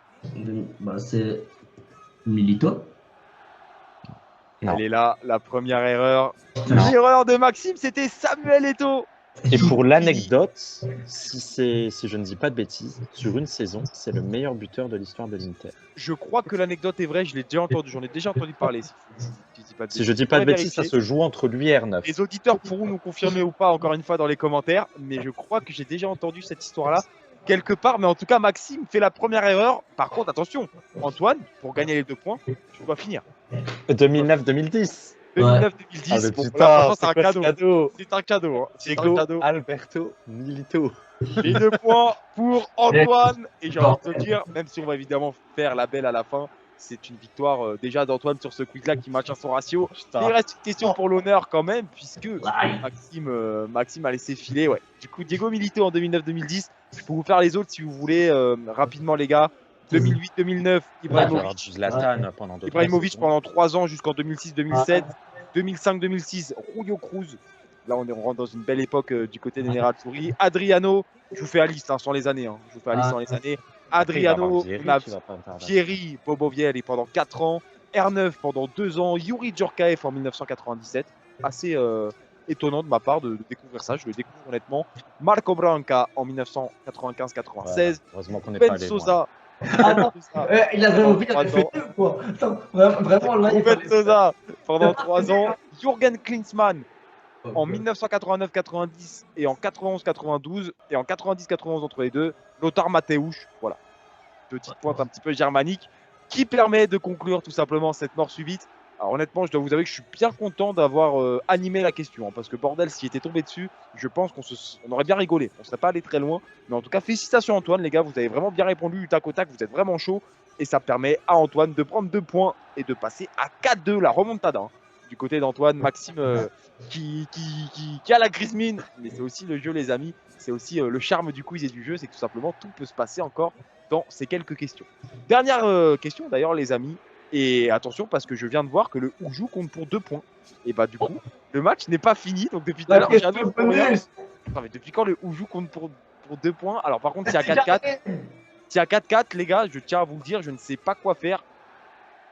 bah, c'est Milito. Non. Elle est là, la première erreur. Non. L'erreur de Maxime, c'était Samuel Eto'o. Et pour l'anecdote, si je ne dis pas de bêtises, sur une saison, c'est le meilleur buteur de l'histoire de l'Inter. Je crois que l'anecdote est vraie, je l'ai déjà entendu, j'en ai déjà entendu parler. Si je dis pas de bêtises, ça vérifier. se joue entre lui et R9. Les auditeurs pourront nous confirmer ou pas, encore une fois, dans les commentaires, mais je crois que j'ai déjà entendu cette histoire-là quelque part. Mais en tout cas, Maxime fait la première erreur. Par contre, attention, Antoine, pour gagner les 2 points, tu dois finir. 2009-2010. 2009-2010, Ah, mais bon, putain, là, franchement, c'est un quoi ce cadeau. C'est un cadeau. Hein. C'est un Diego cadeau. Alberto Milito. Les 2 points pour Antoine. Et j'ai envie de te dire, même si on va évidemment faire la belle à la fin, c'est une victoire déjà d'Antoine sur ce quiz-là qui maintient son ratio. Putain. Il reste une question pour l'honneur quand même, puisque Maxime a laissé filer. Ouais. Du coup, Diego Milito en 2009-2010. Je peux vous faire les autres si vous voulez, rapidement, les gars. 2008-2009, Ibrahimovic. Zlatan pendant 2-3 Ibrahimovic saisons. pendant 3 ans jusqu'en 2006-2007. 2005-2006, Julio Cruz. Là, on rentre dans une belle époque du côté des Nerazzurri. Adriano, je vous fais la liste sans les années. Je vous fais la liste sans les années. Adriano, on a Vieri, Bobovieri pendant 4 ans. R9 pendant 2 ans. Yuri Djorkaeff en 1997. Assez étonnant de ma part de découvrir ça. Je le découvre honnêtement. Marco Branca en 1995-96. Heureusement qu'on n'est Ben pas allé loin. Sosa. Attends, il a vraiment fait quoi. Attends, vraiment là, il Ben Sosa pendant 3 ans. Jürgen Klinsmann en 1989-90 et en 91-92 et en 90-91 entre les deux. Lothar Matthäus, voilà. Petite pointe un petit peu germanique qui permet de conclure tout simplement cette mort subite. Alors honnêtement, je dois vous avouer que je suis bien content d'avoir animé la question, hein, parce que bordel, s'il était tombé dessus, je pense qu'on aurait bien rigolé. On serait pas allé très loin. Mais en tout cas, félicitations Antoine, les gars, vous avez vraiment bien répondu du tac au tac, vous êtes vraiment chaud. Et ça permet à Antoine de prendre 2 points et de passer à 4-2, la remontada. Hein. Du côté d'Antoine, Maxime qui a la grise mine, mais c'est aussi le jeu les amis, c'est aussi le charme du quiz et du jeu, c'est que tout simplement tout peut se passer encore dans ces quelques questions. Dernière question d'ailleurs les amis, et attention parce que je viens de voir que le Oujou compte pour 2 points. Et bah du coup, le match n'est pas fini, donc depuis tout à l'heure, j'ai un autre rien. Non, mais depuis quand le Oujou compte pour 2 points? Alors par contre, s'il y a 4-4, les gars, je tiens à vous le dire, je ne sais pas quoi faire.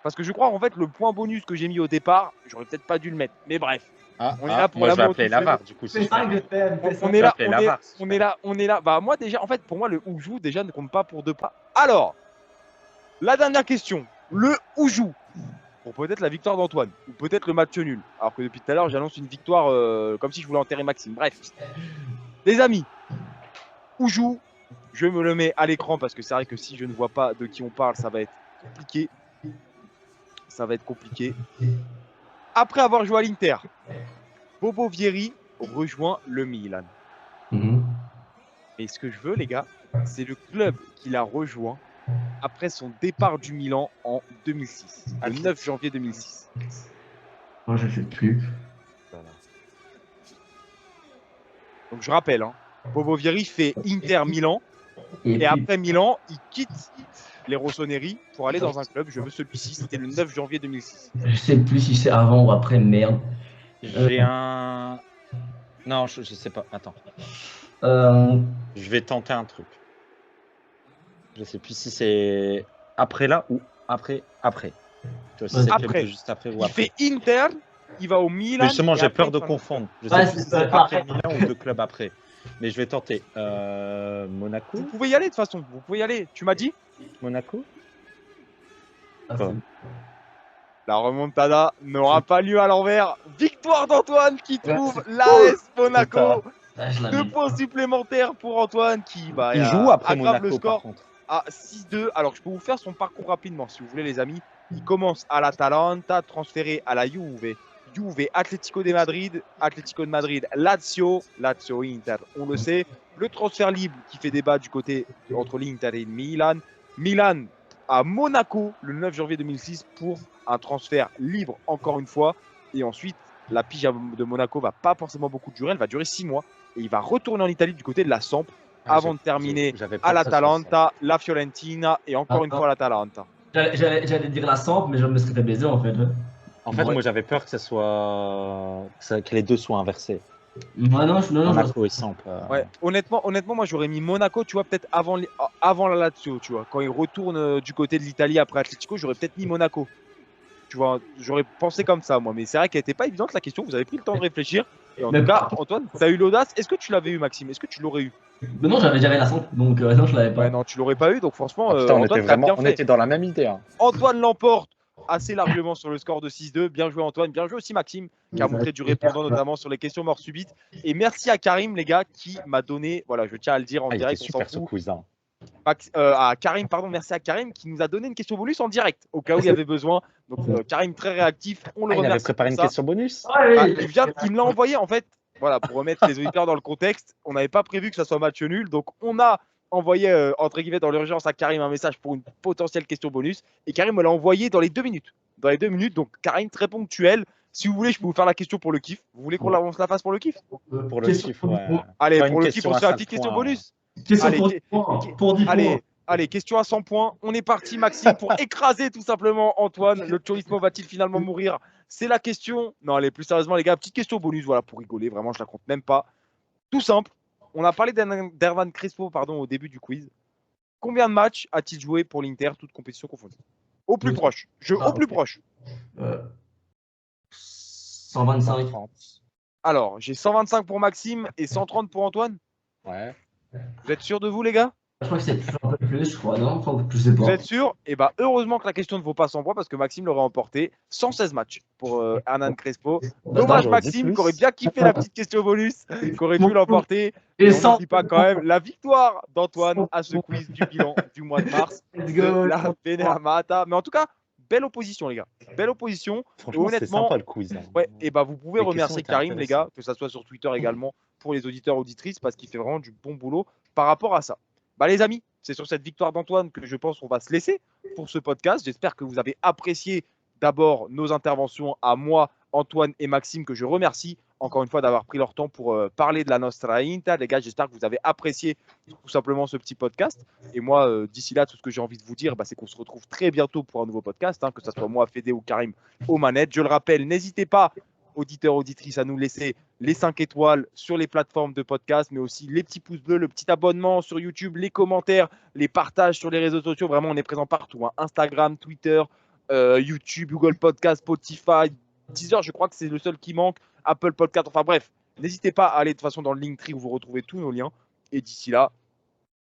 Parce que je crois en fait le point bonus que j'ai mis au départ, j'aurais peut-être pas dû le mettre. Mais bref, on est là pour moi, je vais l'amour appeler du la football. VAR, du coup. si Fais je 5 perds. FM, fais On 5. est là, Appeler la VAR, si je perds. on est là. Bah moi déjà, en fait pour moi le Oujou déjà ne compte pas pour 2 pas. Alors, la dernière question, le Oujou. Pour peut-être la victoire d'Antoine, ou peut-être le match nul. Alors que depuis tout à l'heure, j'annonce une victoire comme si je voulais enterrer Maxime. Bref, les amis, Oujou, je me le mets à l'écran parce que c'est vrai que si je ne vois pas de qui on parle, ça va être compliqué. Ça va être compliqué. Après avoir joué à l'Inter, Bobo Vieri rejoint le Milan. Mhm. Mais ce que je veux, les gars, c'est le club qu'il a rejoint après son départ du Milan en 2006, le 9 janvier 2006. Moi, je sais plus. Voilà. Donc je rappelle, Bobo Vieri fait Inter-Milan. Et puis, après Milan, il quitte les Rossoneri pour aller dans un club. Je veux celui-ci. C'était le 9 janvier 2006. je sais plus si c'est avant ou après, merde. J'ai un. Non, je sais pas. Attends. Euh, Je vais tenter un truc. Je sais plus si c'est après là ou après. Tu vois, si c'est Après. peut-être juste après ou Il après. fait Inter, il va au Milan. Mais justement, et j'ai après, peur de il fait un- confondre. Je Ouais, sais plus si c'est c'est pas après après. Milan ou deux clubs après. Mais je vais tenter. Monaco. Vous pouvez y aller de toute façon. Vous pouvez y aller. Tu m'as dit Monaco. ah, Quoi c'est- la remontada n'aura pas lieu à l'envers. Victoire d'Antoine qui Ouais, trouve c'est l'AS Monaco. Ah, je 2 l'avais. points supplémentaires pour Antoine qui Il joue après aggrave le Monaco par score contre. à 6-2. Alors, je peux vous faire son parcours rapidement si vous voulez, les amis. Il commence à l'Atalanta, transféré à la Juve. Juve, Atlético de Madrid, Lazio, Lazio Inter, on le sait. Le transfert libre qui fait débat du côté entre l'Inter et le Milan. Milan à Monaco le 9 janvier 2006 pour un transfert libre encore une fois. Et ensuite, la pige de Monaco va pas forcément beaucoup durer, elle va durer 6 mois. Et il va retourner en Italie du côté de la Samp avant de terminer J'avais à peur que ça soit ça. l'Atalanta, la Fiorentina et encore une Ah, fois l'Atalanta. J'allais dire la sample, mais je me serais fait baiser en fait. Ouais. En fait, Ouais. moi j'avais peur que ça soit que les deux soient inversés. Ouais, non, non, Monaco et Samp. Ouais, honnêtement, moi j'aurais mis Monaco, tu vois, peut-être avant la Lazio, tu vois. Quand il retourne du côté de l'Italie après Atlético, j'aurais peut-être mis Monaco. Tu vois, j'aurais pensé comme ça, moi. Mais c'est vrai qu'elle n'était pas évidente la question, vous avez pris le temps de réfléchir. Et en Mais- tout cas, Antoine, tu as eu l'audace. Est-ce que tu l'avais eu, Maxime? Est-ce que tu l'aurais eu? Mais non, j'avais la sample, donc non, je l'avais pas. Ouais, non, tu l'aurais pas eu, donc franchement, Ah, putain, on Antoine, était t'as vraiment, bien on fait. était dans la même idée. Hein. Antoine l'emporte assez largement sur le score de 6-2. Bien joué Antoine, bien joué aussi Maxime, qui a montré du répondant notamment sur les questions mort subites. Et merci à Karim, les gars, qui m'a donné, voilà, je tiens à le dire en Ah, il était direct, on s'en super ce fout. quiz. Hein. À Karim, pardon, merci à Karim qui nous a donné une question bonus en direct, au cas où il y avait besoin. Donc Karim, très réactif, on le Ah, il avait remercie préparé pour une ça. question bonus. Bah, il me l'a envoyé en fait, voilà, pour remettre les auditeurs dans le contexte. On n'avait pas prévu que ça soit match nul, donc on a envoyé entre guillemets dans l'urgence à Karim un message pour une potentielle question bonus, et Karim me l'a envoyé dans les 2 minutes. Donc Karim très ponctuel. Si vous voulez, je peux vous faire la question pour le kiff. Vous voulez qu'on la fasse pour le kiff? Pour le chiffre, ouais. Allez, Pas pour une le kiff, question on à se fait la 5 petite question points. bonus. Question Allez, pour 10 points. Pour 10 points. Allez, question à 100 points. On est parti, Maxime, pour écraser tout simplement Antoine. Le Cholismo va-t-il finalement mourir? C'est la question. Non, allez, plus sérieusement, les gars, petite question bonus, voilà, pour rigoler. Vraiment, je la compte même pas. Tout simple. On a parlé d'Hernan Crespo, pardon, au début du quiz. Combien de matchs a-t-il joué pour l'Inter, toutes compétitions confondues? Au plus proche. Au plus proche. 125. 130. Alors, j'ai 125 pour Maxime et 130 pour Antoine. Ouais. Vous êtes sûr de vous, les gars? Je crois que c'est un peu plus, je crois, non? Enfin, je sais Vous pas. êtes sûr? Et bah heureusement que la question ne vaut pas 100 points parce que Maxime l'aurait emporté. 116 matchs pour Hernan Crespo. Dommage j'aurais dit Maxime plus. qui aurait bien kiffé la petite question bonus, qui aurait pu l'emporter. Et Et on 100 n'oublie pas quand même la victoire d'Antoine à ce quiz du bilan du mois de mars Let's de go. la Beneamata. Mais en tout cas, belle opposition les gars. Belle opposition. Franchement, c'est Honnêtement, sympa le quiz. Hein. ouais, et bah vous pouvez Les remercier questions étaient Karim les gars, intéressantes. que ça soit sur Twitter également pour les auditeurs auditrices parce qu'il fait vraiment du bon boulot par rapport à ça. Bah les amis, c'est sur cette victoire d'Antoine que je pense qu'on va se laisser pour ce podcast. J'espère que vous avez apprécié d'abord nos interventions à moi, Antoine et Maxime, que je remercie encore une fois d'avoir pris leur temps pour parler de la Nostra Inter. Les gars, j'espère que vous avez apprécié tout simplement ce petit podcast. Et moi, d'ici là, tout ce que j'ai envie de vous dire, c'est qu'on se retrouve très bientôt pour un nouveau podcast, que ce soit moi, Fédé ou Karim aux manettes. Je le rappelle, n'hésitez pas, auditeurs, auditrices, à nous laisser les 5 étoiles sur les plateformes de podcast, mais aussi les petits pouces bleus, le petit abonnement sur YouTube, les commentaires, les partages sur les réseaux sociaux. Vraiment, on est présent partout. Instagram, Twitter, YouTube, Google Podcast, Spotify, Deezer, je crois que c'est le seul qui manque, Apple Podcast, enfin bref, n'hésitez pas à aller de toute façon dans le Linktree où vous retrouvez tous nos liens. Et d'ici là,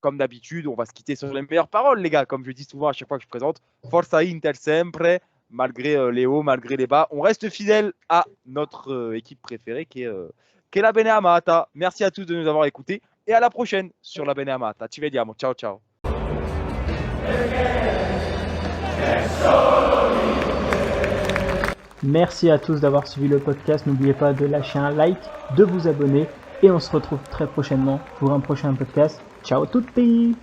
comme d'habitude, on va se quitter sur les meilleures paroles, les gars, comme je dis souvent à chaque fois que je présente. Forza Inter sempre, malgré les hauts, malgré les bas, on reste fidèle à notre équipe préférée qui est la Bene Amata. Merci à tous de nous avoir écoutés et à la prochaine sur la Bene Amata. Ci vediamo, ciao ciao. Merci à tous d'avoir suivi le podcast. N'oubliez pas de lâcher un like, de vous abonner et on se retrouve très prochainement pour un prochain podcast. Ciao tutti!